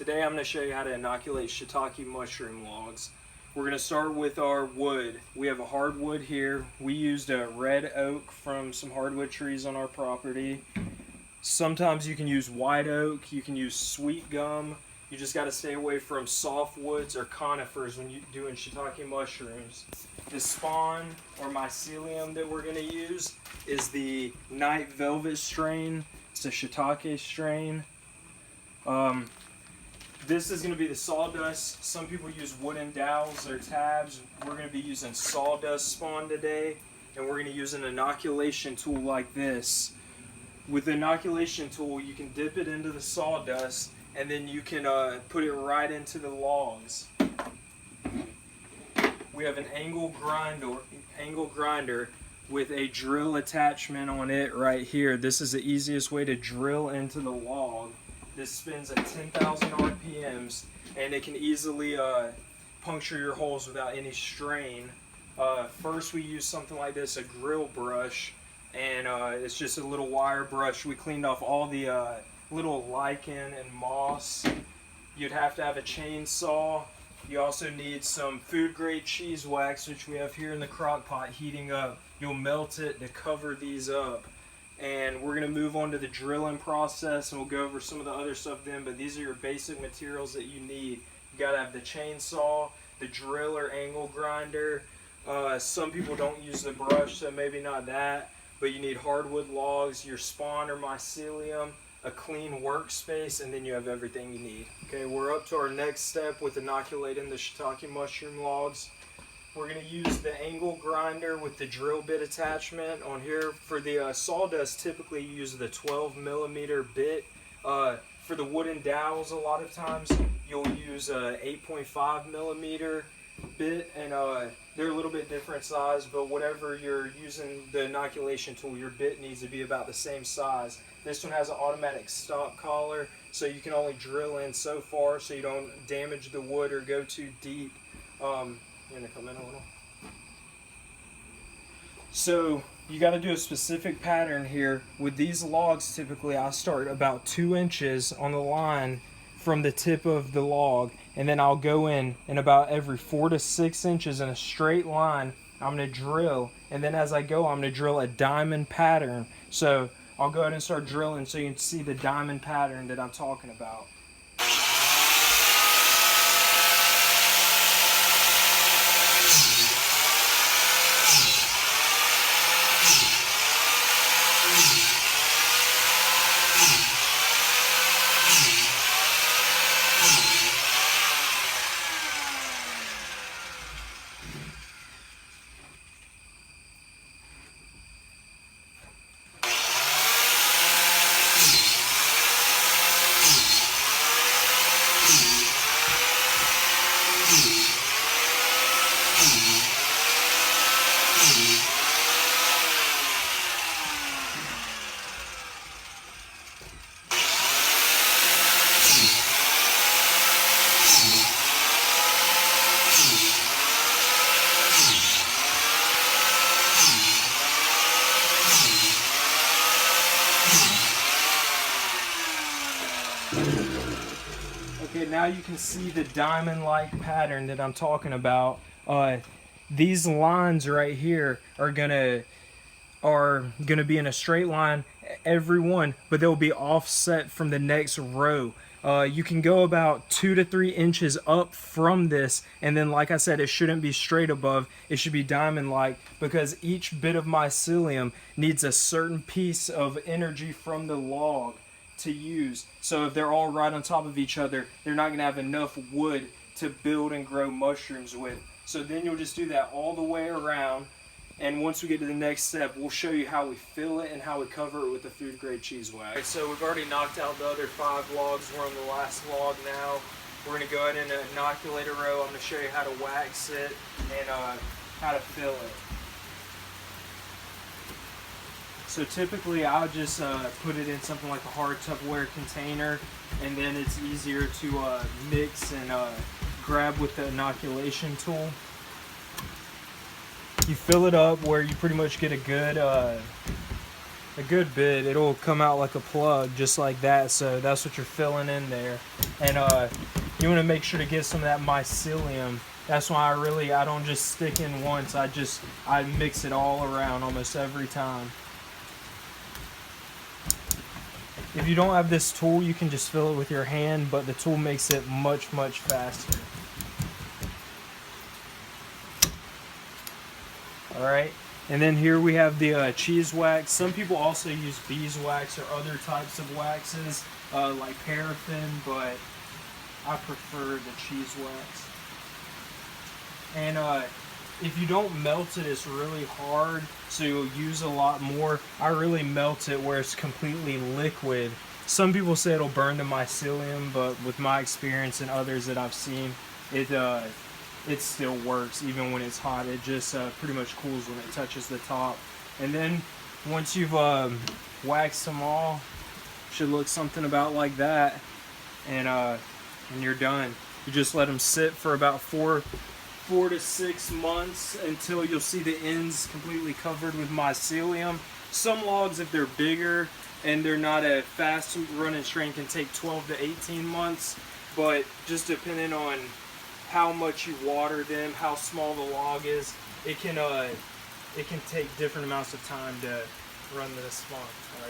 Today I'm going to show you how to inoculate shiitake mushroom logs. We're going to start with our wood. We have a hardwood here. We used a red oak from some hardwood trees on our property. Sometimes you can use white oak, you can use sweet gum. You just got to stay away from softwoods or conifers when you're doing shiitake mushrooms. The spawn or mycelium that we're going to use is the night velvet strain. It's a shiitake strain. This is going to be the sawdust. Some people use wooden dowels or tabs. We're going to be using sawdust spawn today, and we're going to use an inoculation tool like this. With the inoculation tool, you can dip it into the sawdust, and then you can put it right into the logs. We have an angle grinder with a drill attachment on it right here. This is the easiest way to drill into the log. This spins at 10,000 RPMs, and it can easily puncture your holes without any strain. First we use something like this, a grill brush, and it's just a little wire brush. We cleaned off all the little lichen and moss. You'd have to have a chainsaw. You also need some food grade cheese wax, which we have here in the crock pot heating up. You'll melt it to cover these up. And we're going to move on to the drilling process, and we'll go over some of the other stuff then, but these are your basic materials that you need. You got to have the chainsaw, the drill or angle grinder. Some people don't use the brush, so maybe not that, but you need hardwood logs, your spawn or mycelium, a clean workspace, and then you have everything you need. Okay, we're up to our next step with inoculating the shiitake mushroom logs. We're going to use the angle grinder with the drill bit attachment on here. For the sawdust, typically you use the 12mm bit. For the wooden dowels, a lot of times you'll use a 8.5mm bit, and they're a little bit different size, but whatever you're using the inoculation tool, your bit needs to be about the same size. This one has an automatic stop collar, so you can only drill in so far so you don't damage the wood or go too deep. You're gonna come in a little. So you got to do a specific pattern here. With these logs, typically I start about 2 inches on the line from the tip of the log, and then I'll go in about every 4 to 6 inches in a straight line. I'm gonna drill, and then as I go, I'm gonna drill a diamond pattern. So I'll go ahead and start drilling so you can see the diamond pattern that I'm talking about. Okay, now you can see the diamond-like pattern that I'm talking about. These lines right here are gonna be in a straight line, every one, but they'll be offset from the next row. You can go about 2 to 3 inches up from this, and then like I said, it shouldn't be straight above, it should be diamond-like, because each bit of mycelium needs a certain piece of energy from the log to use. So if they're all right on top of each other, they're not going to have enough wood to build and grow mushrooms with. So then you'll just do that all the way around, and once we get to the next step, we'll show you how we fill it and how we cover it with the food grade cheese wax. Okay, so we've already knocked out the other 5 logs. We're on the last log now. We're going to go ahead and inoculate a row. I'm going to show you how to wax it and how to fill it. So typically I'll just put it in something like a hard Tupperware container, and then it's easier to mix and grab with the inoculation tool. You fill it up where you pretty much get a good a good bit. It'll come out like a plug, just like that. So that's what you're filling in there. And you want to make sure to get some of that mycelium. That's why I don't just stick in once. I mix it all around almost every time. If you don't have this tool, you can just fill it with your hand, but the tool makes it much faster. Alright, and then here we have the cheese wax. Some people also use beeswax or other types of waxes, like paraffin, but I prefer the cheese wax. And if you don't melt it, it's really hard, so you'll use a lot more. I really melt it where it's completely liquid. Some people say it'll burn the mycelium, but with my experience and others that I've seen, it still works even when it's hot. It just pretty much cools when it touches the top. And then once you've waxed them all, should look something about like that, and you're done. You just let them sit for about 4 to 6 months until you'll see the ends completely covered with mycelium. Some logs, if they're bigger and they're not a fast running strain, can take 12 to 18 months, but just depending on how much you water them, how small the log is, it can take different amounts of time to run this farm. All right.